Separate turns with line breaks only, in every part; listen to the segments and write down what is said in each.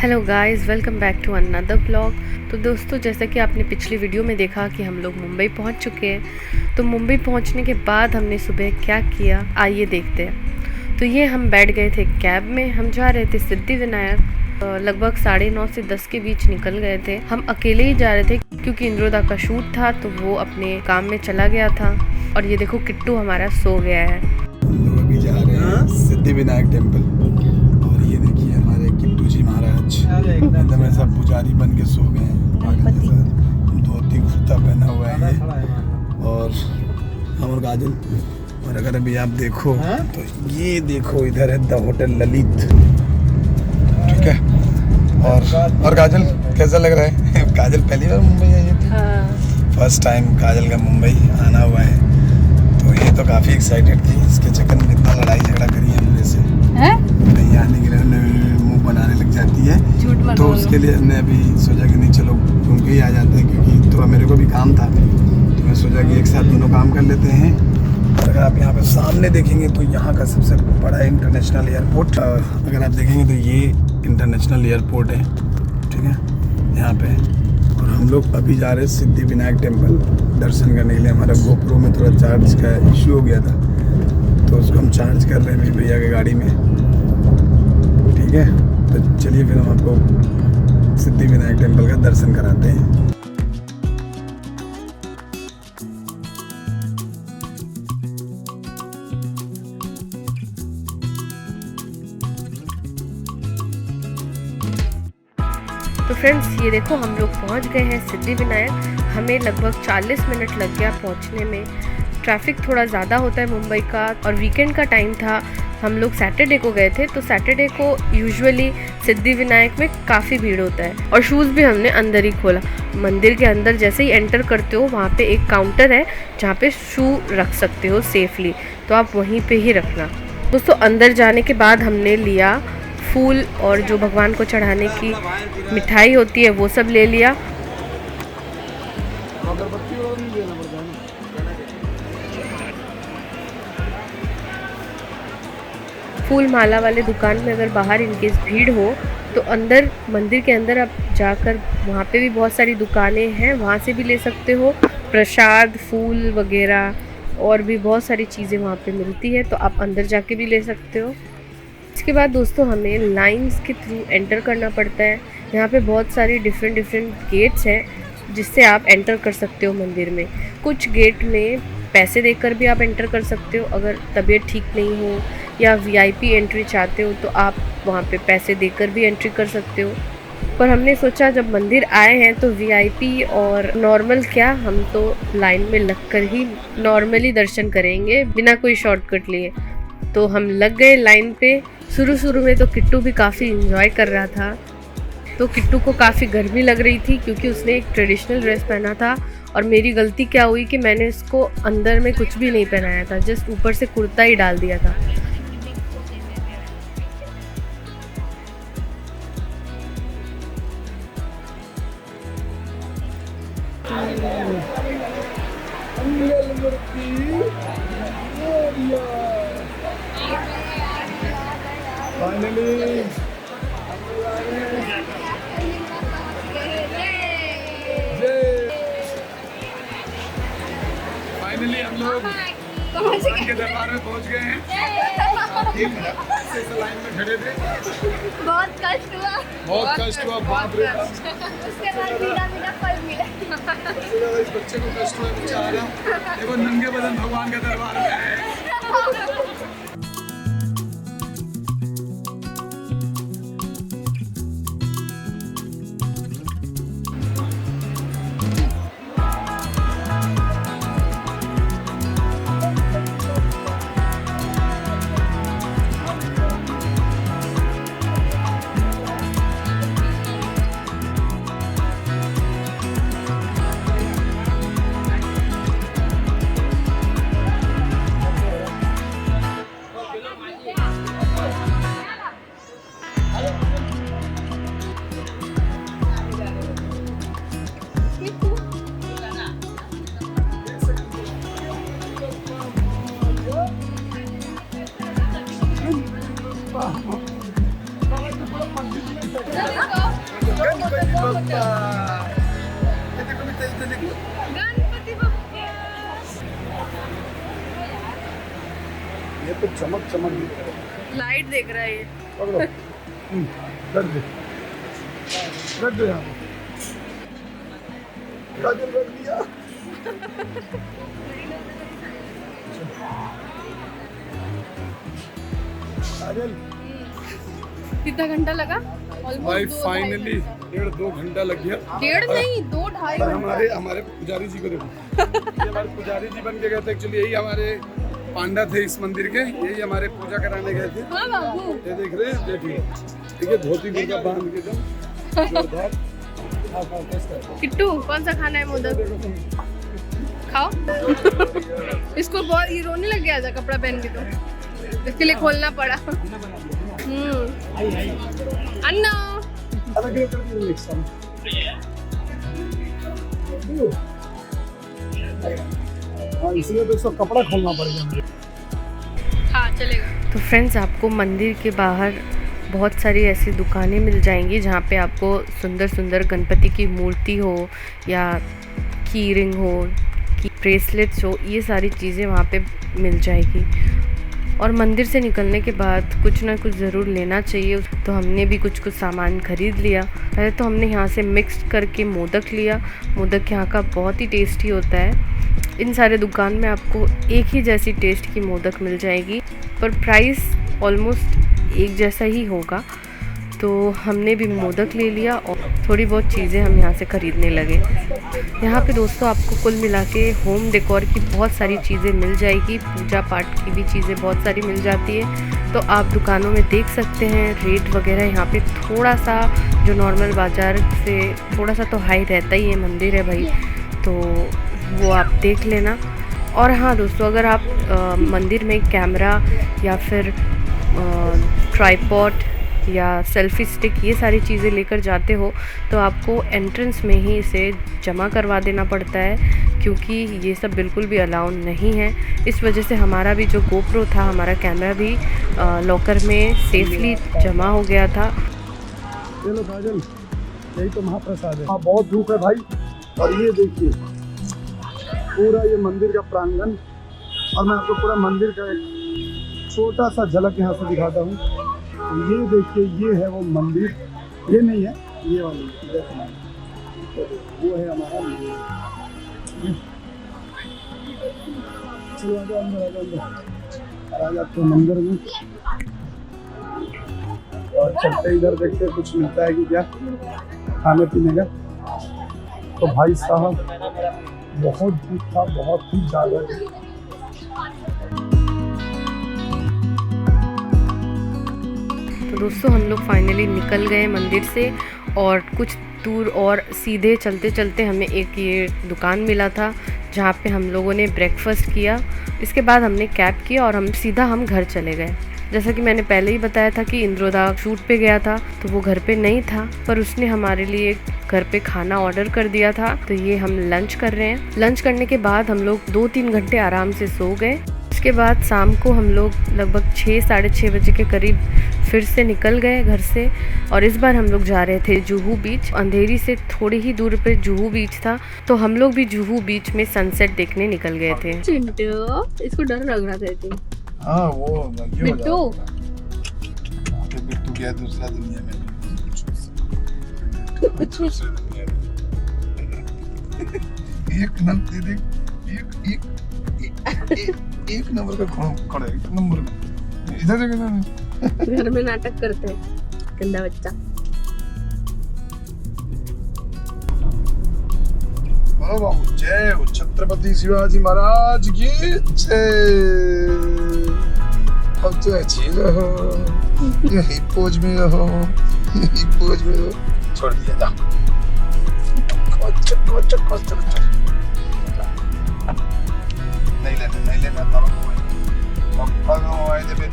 Hello guys, welcome back to another blog. तो दोस्तों, जैसा कि आपने पिछली वीडियो में देखा कि हम लोग मुंबई पहुंच चुके हैं। तो मुंबई पहुंचने के बाद हमने सुबह क्या किया, आइए देखते हैं। तो ये हम बैठ गए थे कैब में। हम जा रहे थे सिद्धिविनायक। लगभग 9:30 से 10 के बीच निकल गए थे। हम अकेले ही जा रहे थे क्योंकि इंद्रोदा का शूट था, तो वो अपने काम में चला गया था। और ये देखो, किट्टू हमारा सो गया है।
हम लोग अभी जा रहे हैं सिद्धिविनायक टेम्पल। और ये देखिए हमारे किट्टू जी महाराज एकदम ऐसा पुजारी बन के सो गए हैं। पागल जैसा धोती कुर्ता पहना हुआ है ये। और हम और काजल। और अगर अभी आप देखो तो ये देखो, इधर है द होटल ललित। ठीक है। और काजल कैसा लग रहा है? काजल पहली बार मुंबई आई है। फर्स्ट टाइम काजल का मुंबई आना हुआ है। तो ये तो काफ़ी एक्साइटेड थी। इसके चक्कर में इतना लड़ाई झगड़ा करी है मेरे से, नहीं आने के लिए मुंह बनाने लग जाती है। तो उसके लिए हमने अभी सोचा कि नहीं, चलो घूम के ही आ जाते हैं, क्योंकि थोड़ा मेरे को भी काम था। तो मैं सोचा कि एक साथ दोनों काम कर लेते हैं। और अगर आप यहाँ पे सामने देखेंगे तो यहाँ का सबसे बड़ा इंटरनेशनल एयरपोर्ट, अगर आप देखेंगे तो ये इंटरनेशनल एयरपोर्ट है। ठीक है, यहाँ पे। और हम लोग अभी जा रहे हैं सिद्धिविनायक टेम्पल दर्शन करने के लिए। हमारा गोप्रो में थोड़ा चार्ज का इशू हो गया था, तो उसको हम चार्ज कर रहे हैं मेरी भैया की गाड़ी में। ठीक है, तो चलिए फिर हम आपको सिद्धिविनायक टेम्पल का दर्शन कराते हैं।
तो फ्रेंड्स, ये देखो, हम लोग पहुंच गए हैं सिद्धिविनायक। हमें लगभग 40 मिनट लग गया पहुंचने में। ट्रैफिक थोड़ा ज़्यादा होता है मुंबई का, और वीकेंड का टाइम था। हम लोग सैटरडे को गए थे, तो सैटरडे को यूजुअली सिद्धिविनायक में काफ़ी भीड़ होता है। और शूज़ भी हमने अंदर ही खोला। मंदिर के अंदर जैसे ही एंटर करते हो, वहाँ पे एक काउंटर है जहाँ पे शू रख सकते हो सेफली, तो आप वहीं पे ही रखना। दोस्तों, अंदर जाने के बाद हमने लिया फूल, और जो भगवान को चढ़ाने की मिठाई होती है वो सब ले लिया। फूल माला वाले दुकान में अगर बाहर इनकेस भीड़ हो तो अंदर, मंदिर के अंदर आप जाकर, वहाँ पे भी बहुत सारी दुकानें हैं, वहाँ से भी ले सकते हो प्रसाद, फूल वगैरह, और भी बहुत सारी चीज़ें वहाँ पे मिलती है, तो आप अंदर जाके भी ले सकते हो। इसके बाद दोस्तों, हमें लाइंस के थ्रू एंटर करना पड़ता है। यहाँ पे बहुत सारी डिफरेंट गेट्स हैं जिससे आप एंटर कर सकते हो मंदिर में। कुछ गेट में पैसे देकर भी आप एंटर कर सकते हो। अगर तबीयत ठीक नहीं हो या वीआईपी एंट्री चाहते हो तो आप वहाँ पे पैसे देकर भी एंट्री कर सकते हो। पर हमने सोचा जब मंदिर आए हैं तो वीआईपी और नॉर्मल क्या, हम तो लाइन में लगकर ही नॉर्मली दर्शन करेंगे बिना कोई शॉर्टकट लिए। तो हम लग गए लाइन पे। शुरू में तो किट्टू भी काफ़ी इन्जॉय कर रहा था। तो किट्टू को काफ़ी गर्मी लग रही थी क्योंकि उसने एक ट्रेडिशनल ड्रेस पहना था, और मेरी गलती क्या हुई कि मैंने इसको अंदर में कुछ भी नहीं पहनाया था, जस्ट ऊपर से कुर्ता ही डाल दिया था।
फाइनली हम लोग भगवान के दरबार में पहुंच गए हैं। 3 घंटे से लाइन में खड़े थे।
बहुत कष्ट हुआ,
बाप रे।
उसके बाद मीठा फल मिला।
इस बच्चे को कष्ट हुआ, बच्चा आ रहा। देखो, नंगे बदन भगवान के दरबार में है। बप्पा। ये देखो बेटा, इधर देखो।
गणपति बप्पा।
ये तो चमक चमक दिख रहा है।
लाइट देख रहा है ये।
पकड़ो। रख दे यहाँ पे। काजल रख दिया। काजल
कितना घंटा लगा?
भाई फाइनली 1.5-2 घंटा लग गया।
1.5 नहीं 2-2.5
पर
घंटा।
हमारे पुजारी जी को देखो। ये हमारे पुजारी जी बन के गए थे। एक्चुअली यही हमारे पांडा थे इस मंदिर के, यही हमारे पूजा कराने गए थे।
हाँ बाबू।
ये देख रहे हैं, देखिए ठीक है, धोती कुर्ता बांध के एकदम जोरदार।
किट्टू कौन सा खाना है? मोदक खाओ। इसको बहुत ये रोने लग गया था कपड़ा पहन के, तो इसके लिए खोलना पड़ा। अन्ना
इसलिए तो इसको कपड़ा खोलना पड़ेगा मुझे।
हाँ चलेगा। तो फ्रेंड्स, आपको मंदिर के बाहर बहुत सारी ऐसी दुकानें मिल जाएंगी जहाँ पे आपको सुंदर सुंदर गणपति की मूर्ति हो या की रिंग हो, की ब्रेसलेट्स हो, ये सारी चीज़ें वहाँ पे मिल जाएगी। और मंदिर से निकलने के बाद कुछ ना कुछ ज़रूर लेना चाहिए, तो हमने भी कुछ सामान ख़रीद लिया। पहले तो हमने यहाँ से मिक्स करके मोदक लिया। मोदक यहाँ का बहुत ही टेस्टी होता है। इन सारे दुकान में आपको एक ही जैसी टेस्ट की मोदक मिल जाएगी, पर प्राइस ऑलमोस्ट एक जैसा ही होगा। तो हमने भी मोदक ले लिया और थोड़ी बहुत चीज़ें हम यहाँ से ख़रीदने लगे। यहाँ पे दोस्तों आपको कुल मिला के होम डेकोर की बहुत सारी चीज़ें मिल जाएगी, पूजा पाठ की भी चीज़ें बहुत सारी मिल जाती है। तो आप दुकानों में देख सकते हैं रेट वगैरह। यहाँ पे थोड़ा सा जो नॉर्मल बाज़ार से थोड़ा सा तो हाई रहता ही है, मंदिर है भाई, तो वो आप देख लेना। और हाँ दोस्तों, अगर आप मंदिर में कैमरा या फिर ट्राइपॉड या सेल्फी स्टिक ये सारी चीज़ें लेकर जाते हो तो आपको एंट्रेंस में ही इसे जमा करवा देना पड़ता है, क्योंकि ये सब बिल्कुल भी अलाउ नहीं है। इस वजह से हमारा भी जो गोप्रो था, हमारा कैमरा भी लॉकर में सेफली जमा हो गया था।
चलो काजल, यही तो महाप्रसाद है। हाँ बहुत धूप है भाई। और ये देखिए पूरा ये मंदिर का प्रांगण, और मैं आपको पूरा मंदिर का एक छोटा सा झलक यहाँ से दिखाता हूँ। ये देखिए, ये है वो मंदिर, ये नहीं है, ये वाली वो है हमारा मंदिर। चलो आ जाओ अंदर, आ जाओ अंदर, आ जाते हैं मंदिर में। और चलते इधर देखते कुछ मिलता है कि क्या खाने पीने का। तो भाई साहब बहुत भूख था, बहुत ही ज़्यादा।
तो दोस्तों हम लोग फाइनली निकल गए मंदिर से, और कुछ दूर और सीधे चलते चलते हमें एक ये दुकान मिला था जहाँ पे हम लोगों ने ब्रेकफास्ट किया। इसके बाद हमने कैब किया और हम घर चले गए। जैसा कि मैंने पहले ही बताया था कि इंद्रोदा शूट पे गया था, तो वो घर पे नहीं था, पर उसने हमारे लिए घर पे खाना ऑर्डर कर दिया था। तो ये हम लंच कर रहे हैं। लंच करने के बाद हम लोग 2-3 घंटे आराम से सो गए। उसके बाद शाम को हम लोग लगभग 6-6:30 बजे के करीब फिर से निकल गए घर से, और इस बार हम लोग जा रहे थे जुहू बीच। अंधेरी से थोड़ी ही दूर पे जुहू बीच था, तो हम लोग भी जुहू बीच में सनसेट देखने निकल गए थे। चिंटू, इसको डर लग रहा था।
हाँ वो
बिट्टू
बिट्टू गया दूसरा दुनिया में। एक नंबर दे, एक नंबर का खड़ा है, एक नंबर इधर जगह
घर में नाटक करते हैं, गंदा बच्चा।
बाबू जय हो छत्रपति शिवाजी महाराज की जय। अब तो अच्छी रहो, यही पोज में रहो, यही पोज में रहो। छोड़ दिया जा। नहीं लेना तब आए थे।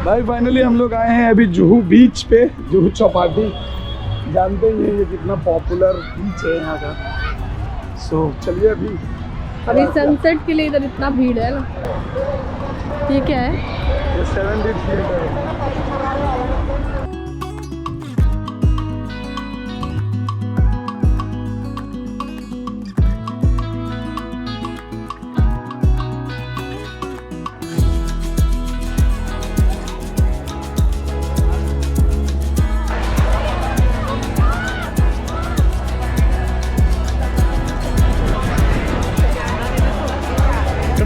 भाई फाइनली हम लोग आए हैं अभी जुहू बीच पे, जुहू चौपाटी। जानते ही हैं ये कितना पॉपुलर बीच है यहाँ का। सो चलिए अभी
सनसेट के लिए इधर इतना भीड़ है ना। ये क्या है?
ये 7 थिएटर है।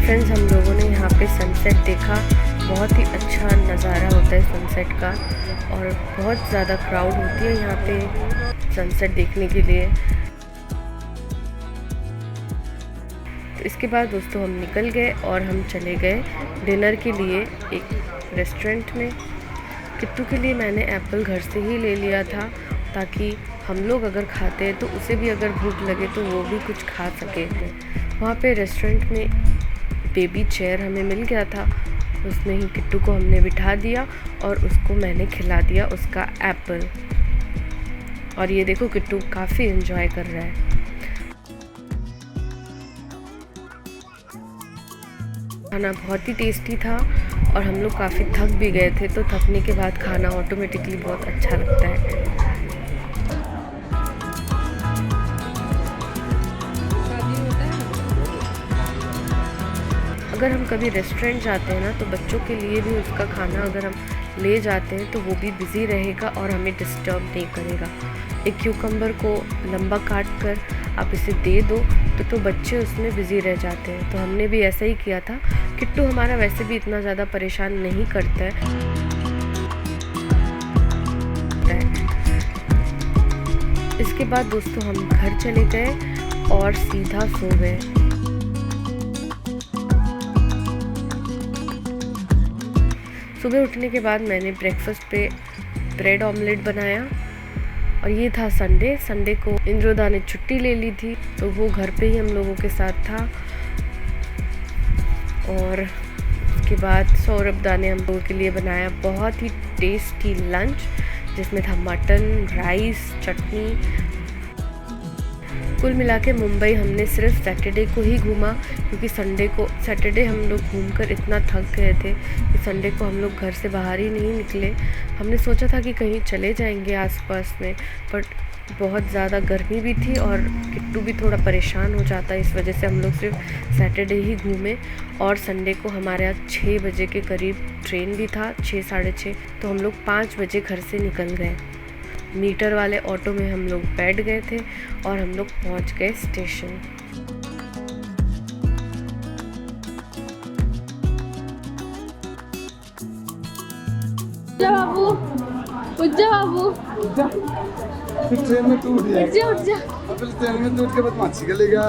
फ्रेंड्स, हम लोगों ने यहाँ पे सनसेट देखा। बहुत ही अच्छा नज़ारा होता है सनसेट का और बहुत ज़्यादा क्राउड होती है यहाँ पे सनसेट देखने के लिए। तो इसके बाद दोस्तों हम निकल गए और हम चले गए डिनर के लिए एक रेस्टोरेंट में। किट्टू के लिए मैंने एप्पल घर से ही ले लिया था ताकि हम लोग अगर खाते हैं तो उसे भी अगर भूख लगे तो वो भी कुछ खा सके। वहाँ पे रेस्टोरेंट में बेबी चेयर हमें मिल गया था, उसमें ही किट्टू को हमने बिठा दिया और उसको मैंने खिला दिया उसका एप्पल। और ये देखो किट्टू काफ़ी एंजॉय कर रहा है। खाना बहुत ही टेस्टी था और हम लोग काफ़ी थक भी गए थे, तो थकने के बाद खाना ऑटोमेटिकली बहुत अच्छा लगता है। अगर हम कभी रेस्टोरेंट जाते हैं ना तो बच्चों के लिए भी उसका खाना अगर हम ले जाते हैं तो वो भी बिज़ी रहेगा और हमें डिस्टर्ब नहीं करेगा। एक क्यूकम्बर को लंबा काट कर आप इसे दे दो तो बच्चे उसमें बिज़ी रह जाते हैं। तो हमने भी ऐसा ही किया था। किट्टू हमारा वैसे भी इतना ज़्यादा परेशान नहीं करता है। इसके बाद दोस्तों हम घर चले गए और सीधा सो गए। सुबह उठने के बाद मैंने ब्रेकफास्ट पे ब्रेड ऑमलेट बनाया और ये था संडे को इंद्रोदा ने छुट्टी ले ली थी तो वो घर पे ही हम लोगों के साथ था। और उसके बाद सौरभ दा ने हम लोगों के लिए बनाया बहुत ही टेस्टी लंच जिसमें था मटन, राइस, चटनी। कुल मिला के मुंबई हमने सिर्फ सैटरडे को ही घूमा क्योंकि सैटरडे हम लोग घूमकर इतना थक गए थे कि संडे को हम लोग घर से बाहर ही नहीं निकले। हमने सोचा था कि कहीं चले जाएंगे आसपास में, बट बहुत ज़्यादा गर्मी भी थी और किट्टू भी थोड़ा परेशान हो जाता है, इस वजह से हम लोग सिर्फ सैटरडे ही घूमे। और संडे को हमारे यहाँ 6 बजे के करीब ट्रेन भी था, 6 साढ़े 6, तो हम लोग 5 बजे घर से निकल गए। मीटर वाले ऑटो में हम लोग बैठ गए थे और हम लोग पहुंच गए स्टेशन। बाबू उठ जा, बाबू
ट्रेन में टूट जाएगा।
उठ जा।
फिर ट्रेन में टूट के बाद माछी गलेगा।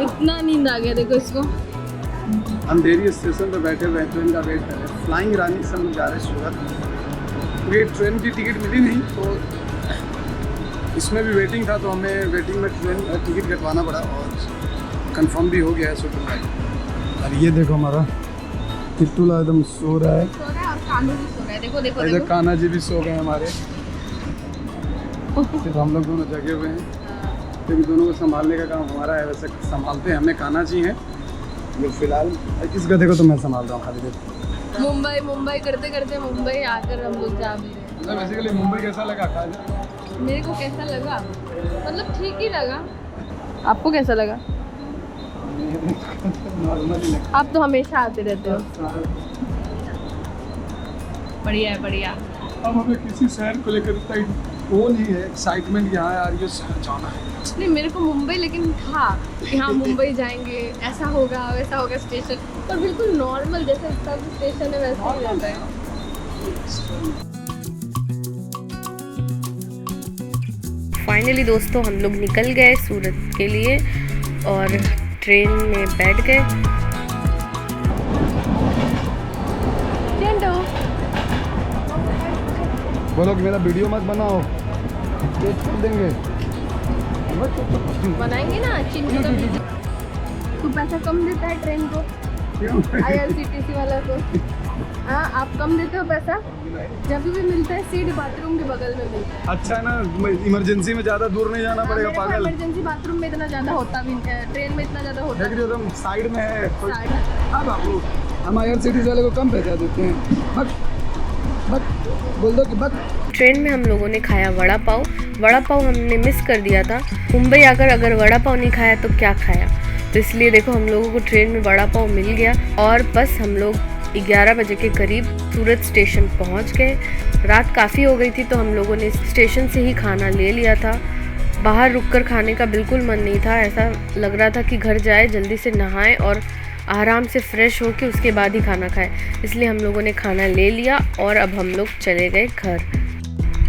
इतना नींद आ गया देखो इसको।
हम डेरी स्टेशन पे बैठे हुए ट्रेन का वेट कर रहे हैं। फ्लाइंग रानी से हम जा रहे हैं सूरत। ये ट्रेन की टिकट मिली नहीं तो इसमें भी वेटिंग था, तो हमें वेटिंग में ट्रेन टिकट कटवाना पड़ा और कंफर्म भी हो गया है सुपर राइड। और ये देखो हमारा किट्टूला एकदम सो रहा है,
कान्हा भी सो रहा है। देखो देखो
इधर कान्हा जी भी सो गए हमारे। सिर्फ हम लोग दोनों जगे हुए हैं क्योंकि दोनों को संभालने का काम हमारा है। वैसे संभालते हैं हमें कान्हा जी हैं जो फिलहाल किस गधे को तो मैं संभाल रहा हूँ खाली देर।
मुंबई करते करते मुंबई आकर हम लोग जा भी रहे हैं।
बेसिकली मुंबई कैसा लगा काजल?
मेरे को कैसा लगा मतलब ठीक ही लगा। आपको कैसा लगा?
नॉर्मली लगा।
आप तो हमेशा आते रहते हो। बढ़िया है, बढ़िया।
अब हमें किसी शहर को लेकर इतना वो नहीं है एक्साइटमेंट यहाँ यार ये शहर जाना है।
नहीं, मेरे को मुंबई लेकिन था कि हाँ मुंबई जाएंगे, ऐसा होगा वैसा होगा स्टेशन, पर बिल्कुल नॉर्मल जैसे सब स्टेशन है वैसा ही रहता है। फाइनली दोस्तों हम लोग निकल गए सूरत के लिए और ट्रेन में बैठ गए।
बोलो कि मेरा वीडियो मत बनाओ, ये छोड़ देंगे।
बनाएंगे ना चिंटू का वीडियो। तू पैसा कम देता है ट्रेन को, IRCTC वाला को। हाँ, आप कम देते हो पैसा, जब भी मिलता है सीट बाथरूम के बगल में मिलता है।
अच्छा ना, इमरजेंसी में ज्यादा दूर नहीं जाना पड़ेगा पागल।
इमरजेंसी बाथरूम में इतना ज़्यादा होता भी नहीं है, ट्रेन में इतना ज़्यादा होता
देख रही हो तुम, साइड में है।
Side।
अब आप लोग हम IRCTC वाले को कम पैसा देते हैं। बक बोल दो कि बक।
ट्रेन में हम लोगों ने खाया वड़ा पाव। वड़ा पाव हमने मिस कर दिया था। मुंबई आकर अगर वड़ा पाव नहीं खाया तो क्या खाया, तो इसलिए देखो हम लोगों को ट्रेन में वड़ा पाव मिल गया। और बस हम लोग 11 बजे के करीब सूरत स्टेशन पहुंच गए। रात काफ़ी हो गई थी तो हम लोगों ने स्टेशन से ही खाना ले लिया था। बाहर रुककर खाने का बिल्कुल मन नहीं था, ऐसा लग रहा था कि घर जाए, जल्दी से नहाए और आराम से फ्रेश हो के उसके बाद ही खाना खाए। इसलिए हम लोगों ने खाना ले लिया और अब हम लोग चले गए घर।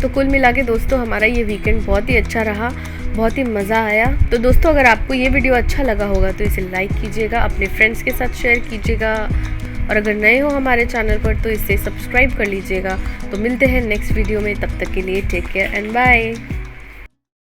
तो कुल मिला के दोस्तों हमारा ये वीकेंड बहुत ही अच्छा रहा, बहुत ही मज़ा आया। तो दोस्तों अगर आपको ये वीडियो अच्छा लगा होगा तो इसे लाइक कीजिएगा, अपने फ्रेंड्स के साथ शेयर कीजिएगा और अगर नए हो हमारे चैनल पर तो इसे सब्सक्राइब कर लीजिएगा। तो मिलते हैं नेक्स्ट वीडियो में, तब तक के लिए टेक केयर एंड बाय।